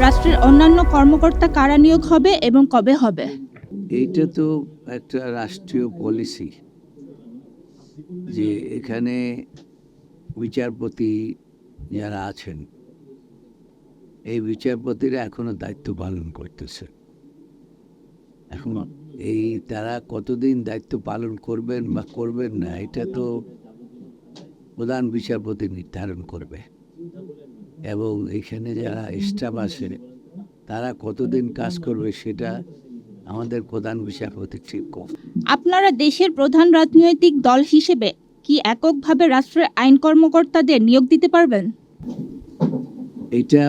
রাষ্ট্রের অন্যান্য কর্মকর্তা কারা নিয়োগ হবে এবং কবে হবে? এইটা তো একটা রাষ্ট্রীয় পলিসি যে এখানে বিচারপতি যারা আছেন এই বিচারপতিরা এখনো দায়িত্ব পালন করতেছে। এখন এই তারা কতদিন দায়িত্ব পালন করবেন বা করবেন না এটা তো প্রধান বিচারপতি নির্ধারণ করবে, এবং এখানে যারা স্টাফ আছে তারা কতদিন কাজ করবে সেটা আমাদের প্রধান বিচারপতি ঠিক করবে। আপনারা দেশের প্রধান রাজনৈতিক দল হিসেবে কি এককভাবে রাষ্ট্রের আইন কর্মকর্তাদের নিয়োগ দিতে পারবেন? এটা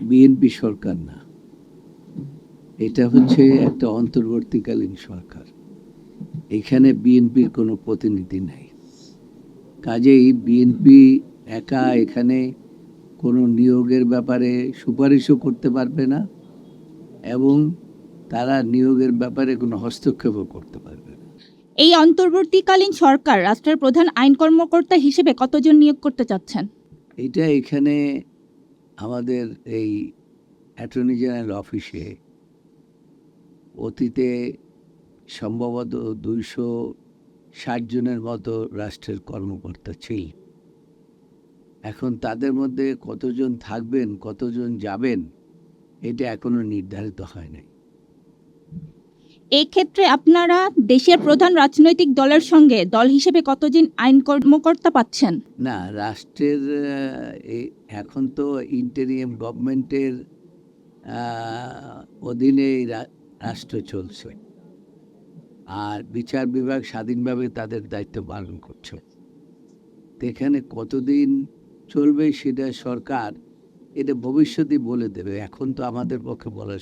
বিএনপি সরকার না, এটা হচ্ছে একটা অন্তর্বর্তীকালীন সরকার। এখানে বিএনপির কোনো প্রতিনিধি নাই, কাজেই বিএনপি একা এখানে কোনো নিয়োগের ব্যাপারে সুপারিশও করতে পারবে না এবং তারা নিয়োগের ব্যাপারে কোনো হস্তক্ষেপও করতে পারবে না। এই অন্তর্বর্তীকালীন সরকার রাষ্ট্রের প্রধান আইন কর্মকর্তা হিসেবে কতজন নিয়োগ করতে চাচ্ছেন? এটা এখানে আমাদের এই অ্যাটর্নি জেনারেল অফিসে অতীতে সম্ভবত 260 জনের মতো রাষ্ট্রের কর্মকর্তা ছিল। এখন তাদের মধ্যে কতজন থাকবেন কতজন যাবেন এটা এখনো নির্ধারিত হয় নাই। এই ক্ষেত্রে আপনারা দেশের প্রধান রাজনৈতিক দলের সঙ্গে দল হিসেবে কতজন আইন কর্মকর্তা পাচ্ছেন? না, রাষ্ট্রের এখন তো ইন্টেরিয়াম গভর্নমেন্টের অধীনে রাষ্ট্র চলছে, আর বিচার বিভাগ স্বাধীনভাবে তাদের দায়িত্ব পালন করছে। তো এখানে কতদিন চলবে সেটা সরকার এটা ভবিষ্যতেই বলে দেবে, এখন তো আমাদের পক্ষে বলা